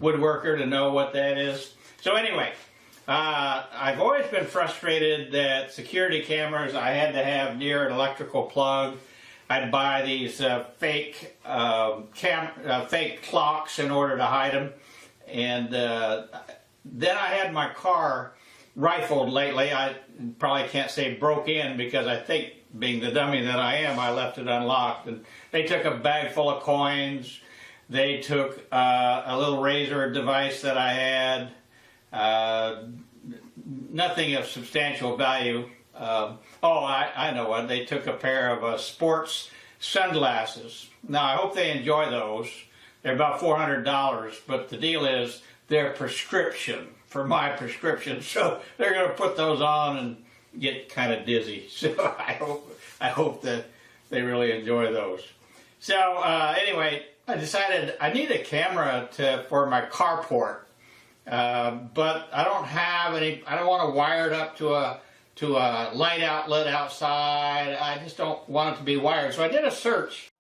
woodworker to know what that is. So anyway, I've always been frustrated that security cameras, I had to have near an electrical plug. I'd buy these fake clocks in order to hide them. And then I had my car rifled lately. I probably can't say broke in, because I think, being the dummy that I am, I left it unlocked. And they took a bag full of coins. They took a little razor device that I had. Nothing of substantial value. I know what. They took a pair of sports sunglasses. Now, I hope they enjoy those. They're about $400, but the deal is they're prescription, for my prescription. So they're going to put those on and get kind of dizzy. So I hope that they really enjoy those. So anyway, I decided I need a camera for my carport. But I don't have any. I don't want to wire it up to a light outlet outside. I just don't want it to be wired. So I did a search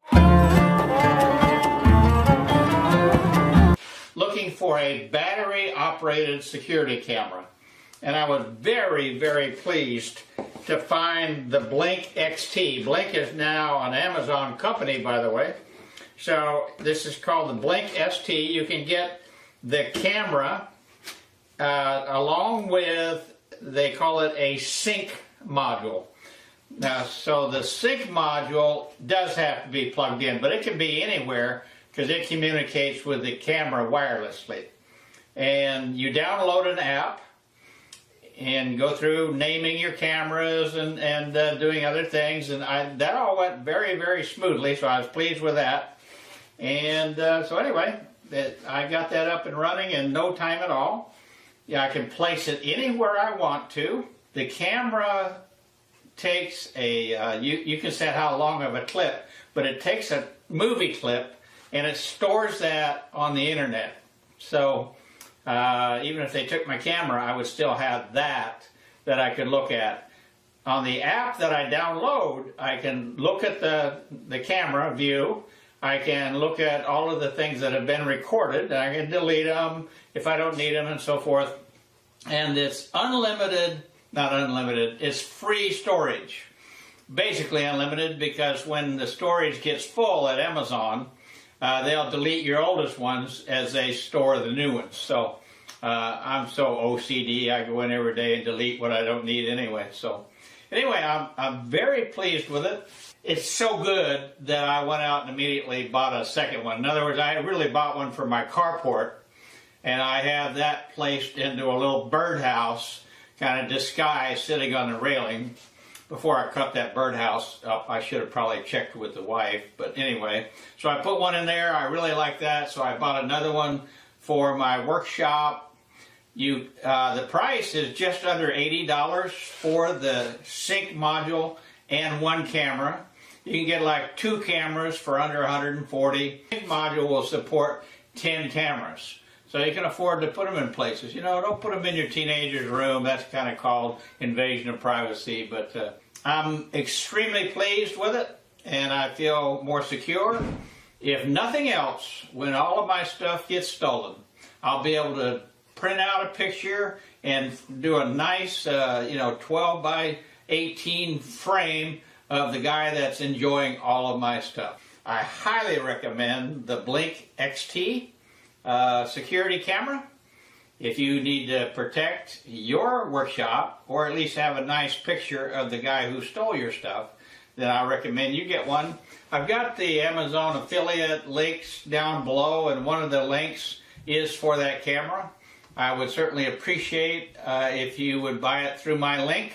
looking for a battery-operated security camera, and I was very, very pleased to find the Blink XT. Blink is now an Amazon company, by the way. So this is called the Blink ST. You can get the camera along with, they call it a sync module. Now, so the sync module does have to be plugged in, but it can be anywhere because it communicates with the camera wirelessly. And you download an app and go through naming your cameras and doing other things, and that all went very, very smoothly, so I was pleased with that. And so anyway, I got that up and running in no time at all. Yeah, I can place it anywhere I want to. The camera takes a, you can set how long of a clip, but it takes a movie clip and it stores that on the internet. So even if they took my camera, I would still have that I could look at. On the app that I download, I can look at the camera view. I can look at all of the things that have been recorded. I can delete them if I don't need them and so forth. And it's unlimited, not unlimited, it's free storage. Basically unlimited, because when the storage gets full at Amazon, they'll delete your oldest ones as they store the new ones. So I'm so OCD, I go in every day and delete what I don't need anyway. So anyway, I'm very pleased with it. It's so good that I went out and immediately bought a second one. In other words, I really bought one for my carport, and I have that placed into a little birdhouse, kind of disguised, sitting on the railing. Before I cut that birdhouse up, I should have probably checked with the wife, but anyway. So I put one in there. I really like that, so I bought another one for my workshop. The price is just under $80 for the sync module and one camera. You can get like 2 cameras for under $140. The sync module will support 10 cameras. So you can afford to put them in places. You know, don't put them in your teenager's room. That's kind of called invasion of privacy. But I'm extremely pleased with it, and I feel more secure. If nothing else, when all of my stuff gets stolen, I'll be able to print out a picture and do a nice, 12 by 18 frame of the guy that's enjoying all of my stuff. I highly recommend the Blink XT security camera. If you need to protect your workshop, or at least have a nice picture of the guy who stole your stuff, then I recommend you get one. I've got the Amazon affiliate links down below, and one of the links is for that camera. I would certainly appreciate if you would buy it through my link.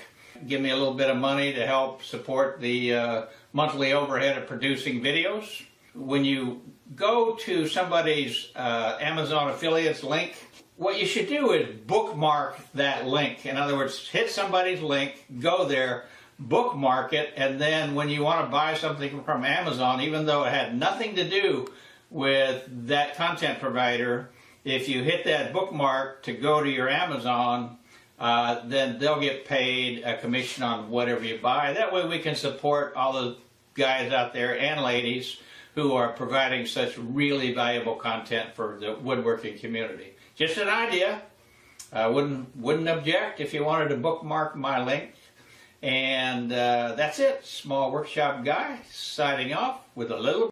Give me a little bit of money to help support the monthly overhead of producing videos. When you go to somebody's Amazon affiliates link, what you should do is bookmark that link. In other words, hit somebody's link, go there, bookmark it, and then when you want to buy something from Amazon, even though it had nothing to do with that content provider, if you hit that bookmark to go to your Amazon, then they'll get paid a commission on whatever you buy. That way we can support all the guys out there and ladies who are providing such really valuable content for the woodworking community. Just an idea. I wouldn't object if you wanted to bookmark my link. And that's it. Small Workshop Guy signing off with a little